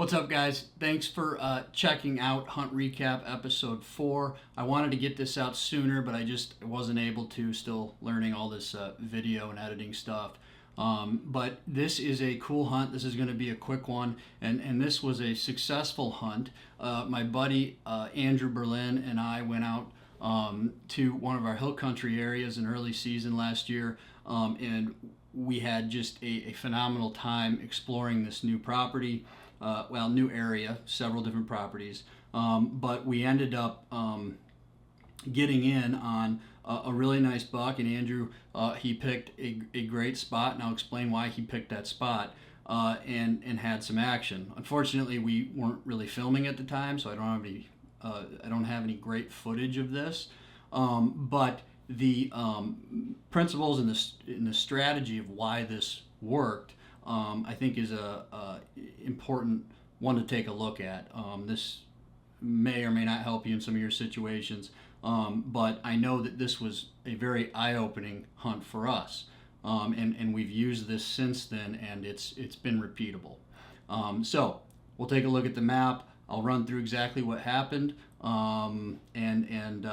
What's up, guys? Thanks for checking out Hunt Recap Episode 4. I wanted to get this out sooner, but I just wasn't able to, still learning all this video and editing stuff. But this is a cool hunt. This is going to be a quick one, and this was a successful hunt. My buddy Andrew Berlin and I went out to one of our hill country areas in early season last year, and we had just a phenomenal time exploring this new property. New area, several different properties, but we ended up getting in on a really nice buck, and Andrew, he picked a great spot, and I'll explain why he picked that spot, and had some action. Unfortunately, we weren't really filming at the time, so I don't have any great footage of this, but the principles and the strategy of why this worked, I think is a important one to take a look at. This may or may not help you in some of your situations, but I know that this was a very eye-opening hunt for us, and we've used this since then, and it's been repeatable. So we'll take a look at the map. I'll run through exactly what happened, and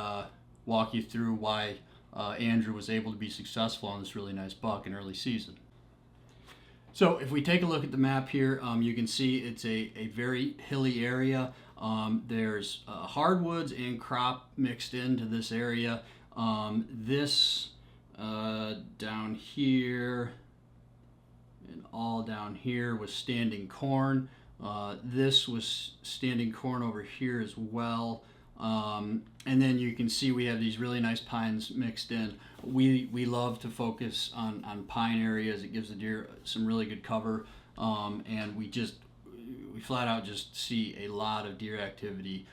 walk you through why Andrew was able to be successful on this really nice buck in early season. So if we take a look at the map here, you can see it's a very hilly area. There's hardwoods and crop mixed into this area. This down here and all down here was standing corn. This was standing corn over here as well. And then you can see we have these really nice pines mixed in. We love to focus on pine areas. It gives the deer some really good cover, and we flat out just see a lot of deer activity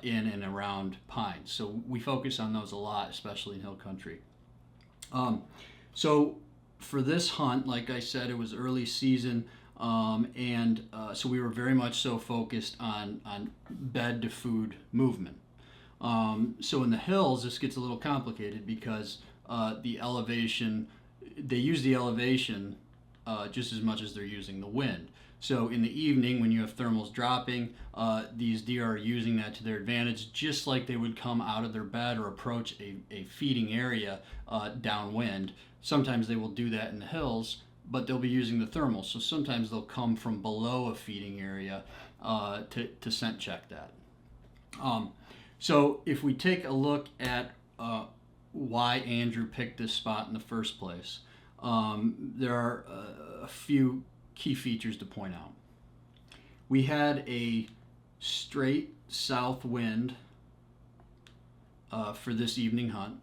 in and around pines. So we focus on those a lot, especially in hill country. So for this hunt, like I said, it was early season, and so we were very much so focused on bed to food movement. So in the hills, this gets a little complicated because the elevation, they use the elevation just as much as they're using the wind. So in the evening, when you have thermals dropping, these deer are using that to their advantage, just like they would come out of their bed or approach a feeding area downwind. Sometimes they will do that in the hills, but they'll be using the thermals. So sometimes they'll come from below a feeding area to scent check that. So if we take a look at why Andrew picked this spot in the first place, there are a few key features to point out. We had a straight south wind for this evening hunt.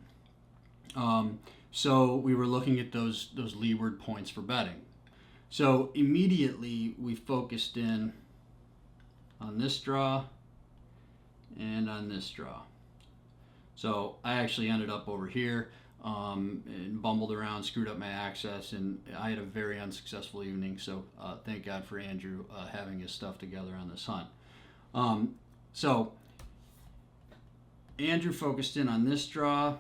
So we were looking at those leeward points for bedding. So immediately we focused in on this draw and on this draw. So I actually ended up over here and bumbled around, screwed up my access, and I had a very unsuccessful evening. So thank God for Andrew having his stuff together on this hunt. So Andrew focused in on this draw.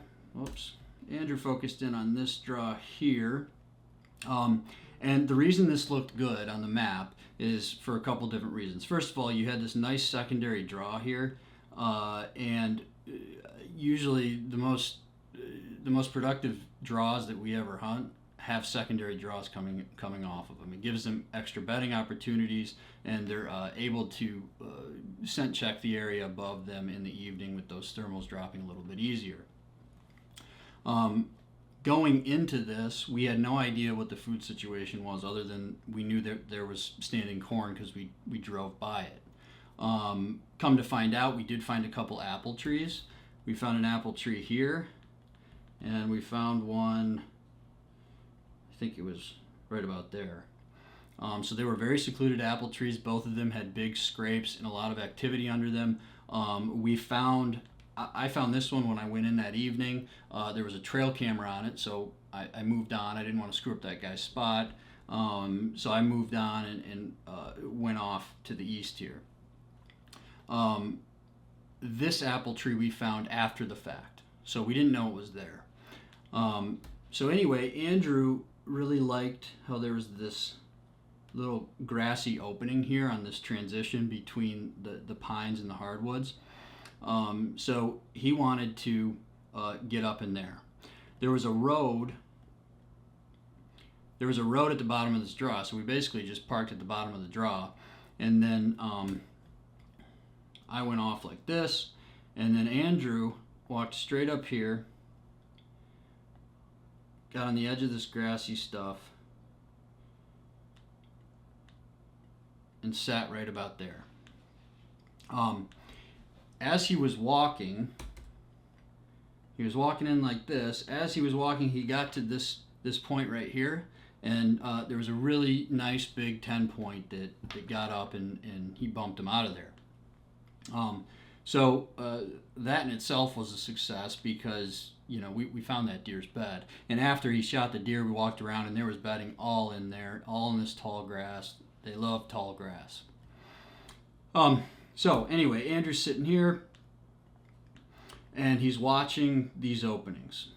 Andrew focused in on this draw here. And the reason this looked good on the map is for a couple different reasons. First of all, you had this nice secondary draw here, and usually the most productive draws that we ever hunt have secondary draws coming off of them. It gives them extra bedding opportunities, and they're able to scent check the area above them in the evening with those thermals dropping a little bit easier. Going into this, we had no idea what the food situation was, other than we knew that there was standing corn because we drove by it. Come to find out, we did find a couple apple trees. We found an apple tree here, and we found one, I think it was right about there. So they were very secluded apple trees. Both of them had big scrapes and a lot of activity under them. I found this one when I went in that evening. There was a trail camera on it, so I moved on. I didn't want to screw up that guy's spot, so I moved on and went off to the east here. This apple tree we found after the fact, so we didn't know it was there. So anyway, Andrew really liked how there was this little grassy opening here on this transition between the pines and the hardwoods. So he wanted to get up in there. There was a road. There was a road at the bottom of this draw, so we basically just parked at the bottom of the draw, and then I went off like this, and then Andrew walked straight up here, got on the edge of this grassy stuff, and sat right about there. As he was walking in like this. As he was walking, he got to this point right here, and there was a really nice big 10 point that got up, and he bumped him out of there. So that in itself was a success because we found that deer's bed. And after he shot the deer, we walked around and there was bedding all in there, all in this tall grass. They love tall grass. So anyway, Andrew's sitting here and he's watching these openings.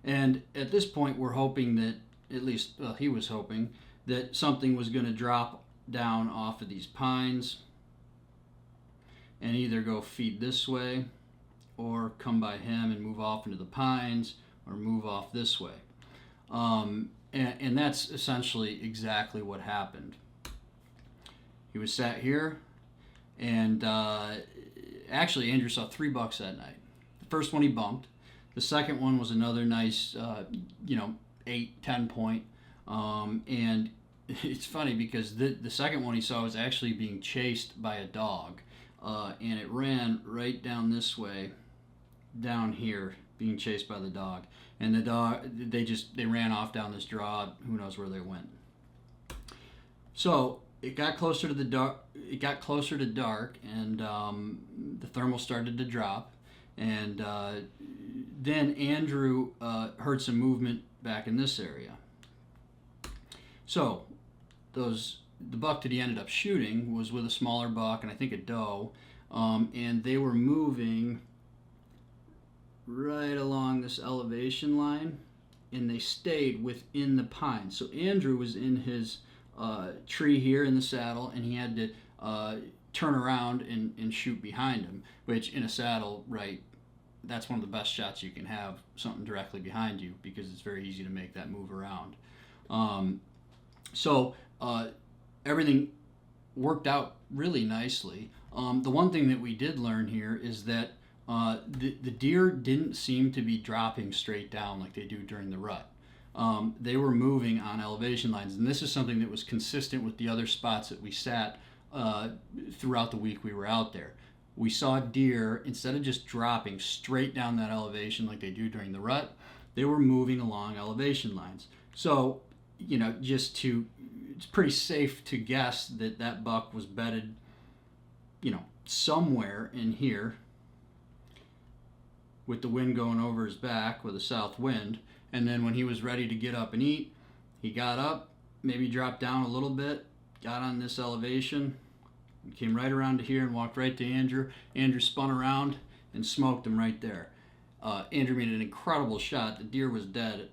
And at this point, we're hoping that, at least he was hoping, that something was going to drop down off of these pines and either go feed this way or come by him and move off into the pines or move off this way. And that's essentially exactly what happened. He was sat here, and actually Andrew saw 3 bucks that night. The first one he bumped. The second one was another nice, 8-10 point. And it's funny because the second one he saw was actually being chased by a dog. And it ran right down this way, down here, being chased by the dog. And the dog, they ran off down this draw. Who knows where they went. So it got closer to the dark. It got closer to dark, and the thermal started to drop. And then Andrew heard some movement back in this area. So the buck that he ended up shooting was with a smaller buck and I think a doe, and they were moving right along this elevation line, and they stayed within the pines. So Andrew was in his tree here in the saddle, and he had to turn around and shoot behind him, which in a saddle, right, that's one of the best shots you can have, something directly behind you, because it's very easy to make that move around. So everything worked out really nicely. The one thing that we did learn here is that the deer didn't seem to be dropping straight down like they do during the rut. They were moving on elevation lines, and this is something that was consistent with the other spots that we sat throughout the week we were out there. We saw deer, instead of just dropping straight down that elevation like they do during the rut, they were moving along elevation lines. So, it's pretty safe to guess that that buck was bedded, somewhere in here with the wind going over his back with a south wind. And then when he was ready to get up and eat, he got up, maybe dropped down a little bit, got on this elevation, and came right around to here and walked right to Andrew. Andrew spun around and smoked him right there. Andrew made an incredible shot. The deer was dead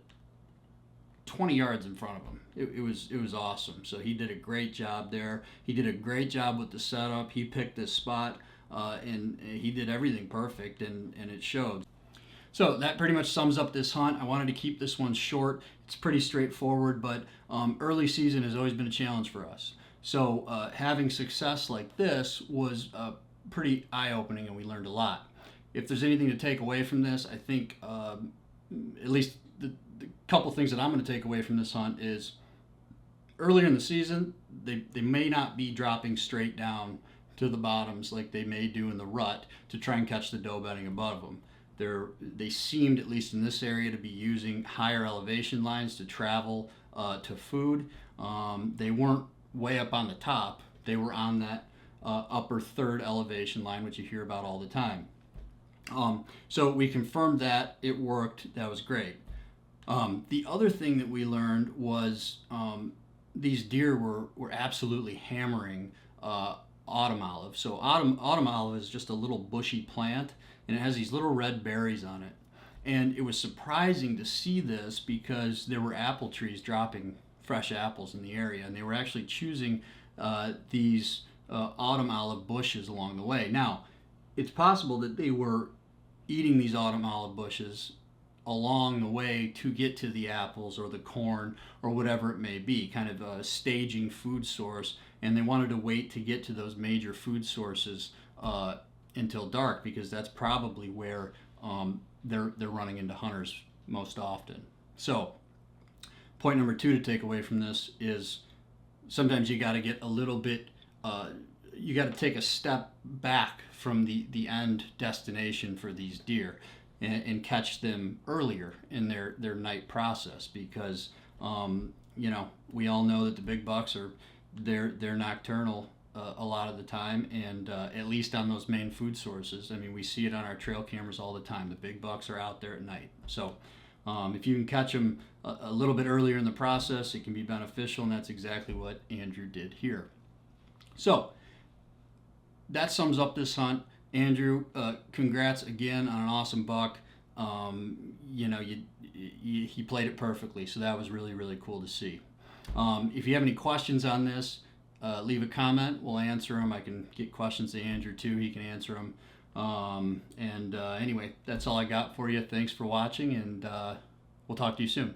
20 yards in front of him. It was awesome. So he did a great job there. He did a great job with the setup. He picked this spot, and he did everything perfect, and it showed. So that pretty much sums up this hunt. I wanted to keep this one short. It's pretty straightforward, but early season has always been a challenge for us. So having success like this was pretty eye-opening, and we learned a lot. If there's anything to take away from this, I think at least the couple things that I'm going to take away from this hunt is earlier in the season, they may not be dropping straight down to the bottoms like they may do in the rut to try and catch the doe bedding above them. They seemed, at least in this area, to be using higher elevation lines to travel to food. They weren't way up on the top. They were on that upper third elevation line, which you hear about all the time. So we confirmed that it worked. That was great. The other thing that we learned was these deer were absolutely hammering autumn olive. So autumn olive is just a little bushy plant, and it has these little red berries on it. And it was surprising to see this because there were apple trees dropping fresh apples in the area, and they were actually choosing these autumn olive bushes along the way. Now, it's possible that they were eating these autumn olive bushes along the way to get to the apples or the corn or whatever it may be, kind of a staging food source, and they wanted to wait to get to those major food sources until dark, because that's probably where they're running into hunters most often. So, point number 2 to take away from this is sometimes you got to get a little bit, you got to take a step back from the end destination for these deer and catch them earlier in their night process, because we all know that the big bucks they're nocturnal a lot of the time, and at least on those main food sources. I mean, we see it on our trail cameras all the time. The big bucks are out there at night. So if you can catch them a little bit earlier in the process, it can be beneficial, and that's exactly what Andrew did here. So that sums up this hunt. Andrew, congrats again on an awesome buck. He played it perfectly, so that was really, really cool to see. If you have any questions on this, leave a comment. We'll answer them. I can get questions to Andrew too. He can answer them. Anyway, that's all I got for you. Thanks for watching, and we'll talk to you soon.